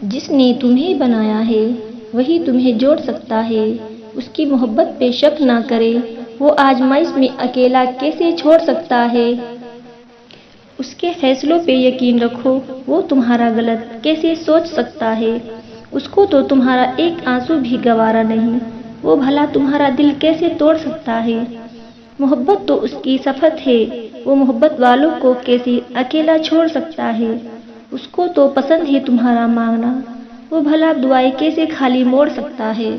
جس نے تمہیں بنایا ہے وہی تمہیں جوڑ سکتا ہے، اس کی محبت پہ شک نہ کرے، وہ آزمائش میں اکیلا کیسے چھوڑ سکتا ہے؟ اس کے فیصلوں پہ یقین رکھو، وہ تمہارا غلط کیسے سوچ سکتا ہے؟ اس کو تو تمہارا ایک آنسو بھی گوارا نہیں، وہ بھلا تمہارا دل کیسے توڑ سکتا ہے؟ محبت تو اس کی صفت ہے، وہ محبت والوں کو کیسے اکیلا چھوڑ سکتا ہے؟ اس کو تو پسند ہے تمہارا مانگنا، وہ بھلا دعائیں کیسے خالی موڑ سکتا ہے؟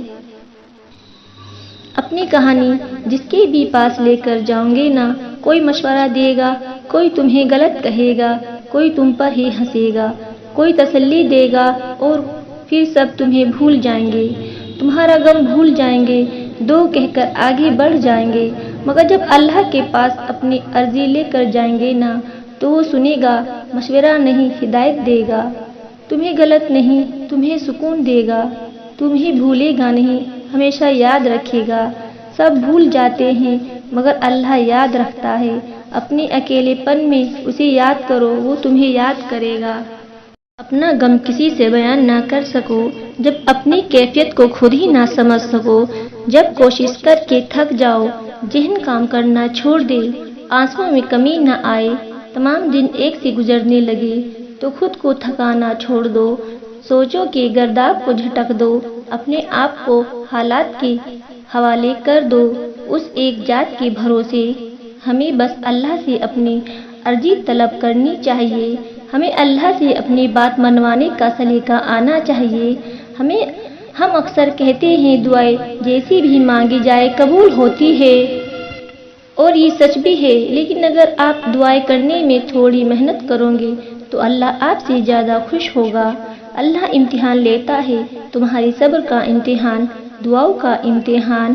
اپنی کہانی جس کے بھی پاس لے کر جاؤں گے نا، کوئی مشورہ دے گا، کوئی تمہیں غلط کہے گا، کوئی تم پر ہی ہنسے گا، کوئی تسلی دے گا، اور پھر سب تمہیں بھول جائیں گے، تمہارا غم بھول جائیں گے، دو کہہ کر آگے بڑھ جائیں گے۔ مگر جب اللہ کے پاس اپنی عرضی لے کر جائیں گے نا، تو وہ سنے گا، مشورہ نہیں ہدایت دے گا، تمہیں غلط نہیں تمہیں سکون دے گا، تمہیں بھولے گا نہیں ہمیشہ یاد رکھے گا۔ سب بھول جاتے ہیں مگر اللہ یاد رکھتا ہے، اپنے اکیلے پن میں اسے یاد کرو، وہ تمہیں یاد کرے گا۔ اپنا غم کسی سے بیان نہ کر سکو، جب اپنی کیفیت کو خود ہی نہ سمجھ سکو، جب کوشش کر کے تھک جاؤ، ذہن کام کرنا چھوڑ دے، آنسوؤں میں کمی نہ آئے، تمام دن ایک سے گزرنے لگے، تو خود کو تھکانا چھوڑ دو، سوچو کہ گرداب کو جھٹک دو، اپنے آپ کو حالات کے حوالے کر دو، اس ایک ذات کے بھروسے۔ ہمیں بس اللہ سے اپنی عرضی طلب کرنی چاہیے، ہمیں اللہ سے اپنی بات منوانے کا سلیقہ آنا چاہیے۔ ہم اکثر کہتے ہیں دعائیں جیسی بھی مانگی جائے قبول ہوتی ہے، اور یہ سچ بھی ہے، لیکن اگر آپ دعائیں کرنے میں تھوڑی محنت کرو گے تو اللہ آپ سے زیادہ خوش ہوگا۔ اللہ امتحان لیتا ہے، تمہاری صبر کا امتحان، دعاؤں کا امتحان،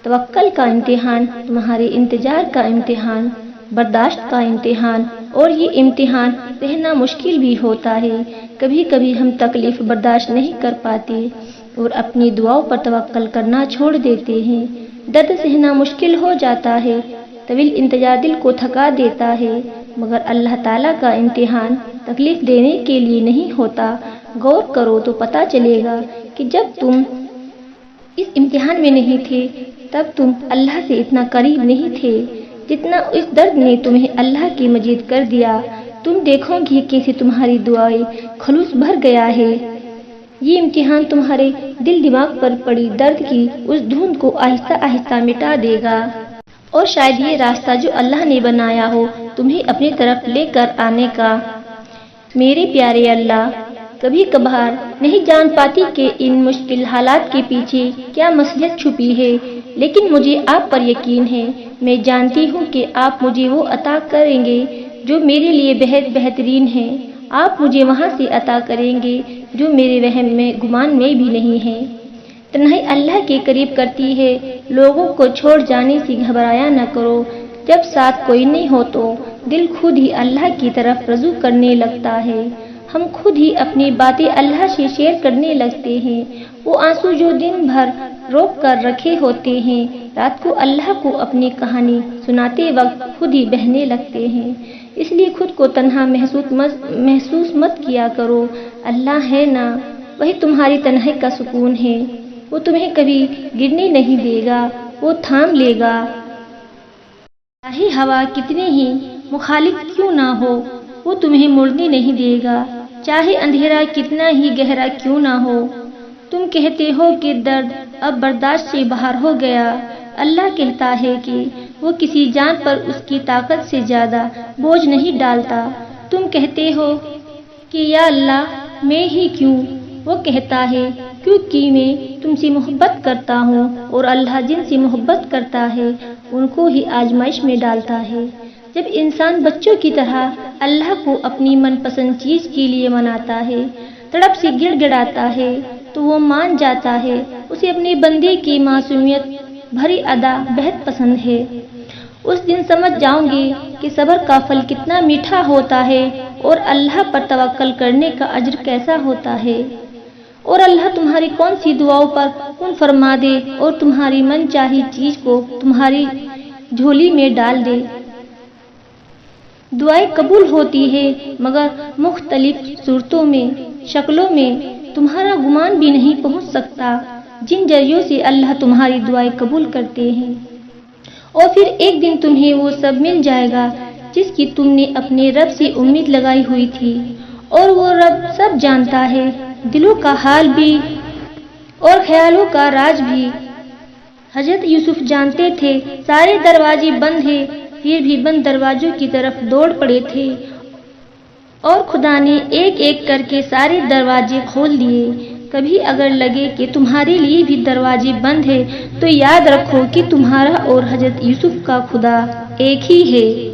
توکل کا امتحان، تمہارے انتظار کا امتحان، برداشت کا امتحان، اور یہ امتحان سہنا مشکل بھی ہوتا ہے۔ کبھی کبھی ہم تکلیف برداشت نہیں کر پاتے اور اپنی دعاؤں پر توکل کرنا چھوڑ دیتے ہیں، درد سہنا مشکل ہو جاتا ہے، طویل انتظار دل کو تھکا دیتا ہے، مگر اللہ تعالیٰ کا امتحان تکلیف دینے کے لیے نہیں ہوتا۔ غور کرو تو پتہ چلے گا کہ جب تم اس امتحان میں نہیں تھے تب تم اللہ سے اتنا قریب نہیں تھے جتنا اس درد نے تمہیں اللہ کی مجید کر دیا۔ تم دیکھو گے کیسے تمہاری دعائیں خلوص بھر گیا ہے۔ یہ امتحان تمہارے دل دماغ پر پڑی درد کی اس دھند کو آہستہ آہستہ مٹا دے گا، اور شاید یہ راستہ جو اللہ نے بنایا ہو تمہیں اپنی طرف لے کر آنے کا۔ میرے پیارے اللہ، کبھی کبھار نہیں جان پاتی کہ ان مشکل حالات کے پیچھے کیا مصلحت چھپی ہے، لیکن مجھے آپ پر یقین ہے، میں جانتی ہوں کہ آپ مجھے وہ عطا کریں گے جو میرے لیے بہت بہترین ہے، آپ مجھے وہاں سے عطا کریں گے جو میرے وہم میں گمان میں بھی نہیں ہے۔ تنہائی اللہ کے قریب کرتی ہے، لوگوں کو چھوڑ جانے سے گھبرایا نہ کرو، جب ساتھ کوئی نہیں ہو تو دل خود ہی اللہ کی طرف رجوع کرنے لگتا ہے، ہم خود ہی اپنی باتیں اللہ سے شیئر کرنے لگتے ہیں، وہ آنسو جو دن بھر روک کر رکھے ہوتے ہیں رات کو اللہ کو اپنی کہانی سناتے وقت خود ہی بہنے لگتے ہیں، اس لیے خود کو تنہا محسوس مت کیا کرو، اللہ ہے نا، وہی تمہاری تنہائی کا سکون ہے، وہ تمہیں کبھی گرنے نہیں دے گا، وہ تھام لے گا۔ چاہے ہوا کتنے ہی مخالف کیوں نہ ہو، وہ تمہیں مڑنے نہیں دے گا، چاہے اندھیرا کتنا ہی گہرا کیوں نہ ہو۔ تم کہتے ہو کہ درد اب برداشت سے باہر ہو گیا، اللہ کہتا ہے کہ وہ کسی جان پر اس کی طاقت سے زیادہ بوجھ نہیں ڈالتا۔ تم کہتے ہو کہ یا اللہ میں ہی کیوں، وہ کہتا ہے کیونکہ میں تم سے محبت کرتا ہوں، اور اللہ جن سے محبت کرتا ہے ان کو ہی آزمائش میں ڈالتا ہے۔ جب انسان بچوں کی طرح اللہ کو اپنی من پسند چیز کے لیے مناتا ہے، تڑپ سے گڑ گڑاتا ہے، تو وہ مان جاتا ہے اسے اپنے بندے کی معصومیت بھری ادا بہت پسند ہے۔ اس دن سمجھ جاؤں گے کہ صبر کا پھل کتنا میٹھا ہوتا ہے، اور اللہ پر توکل کرنے کا اجر کیسا ہوتا ہے، اور اللہ تمہاری کون سی دعاؤں پر کن فرما دے اور تمہاری من چاہی چیز کو تمہاری جھولی میں ڈال دے۔ دعائیں قبول ہوتی ہے مگر مختلف صورتوں میں، شکلوں میں تمہارا گمان بھی نہیں پہنچ سکتا، جن ذریعوں سے اللہ تمہاری دعائیں قبول کرتے ہیں۔ اور پھر ایک دن تمہیں وہ سب مل جائے گا جس کی تم نے اپنے رب سے امید لگائی ہوئی تھی، اور وہ رب سب جانتا ہے، دلوں کا حال بھی اور خیالوں کا راز بھی۔ حضرت یوسف جانتے تھے سارے دروازے بند ہیں، پھر بھی بند دروازوں کی طرف دوڑ پڑے تھے، اور خدا نے ایک ایک کر کے سارے دروازے کھول دیے۔ کبھی اگر لگے کہ تمہارے لیے بھی دروازے بند ہیں تو یاد رکھو کہ تمہارا اور حضرت یوسف کا خدا ایک ہی ہے۔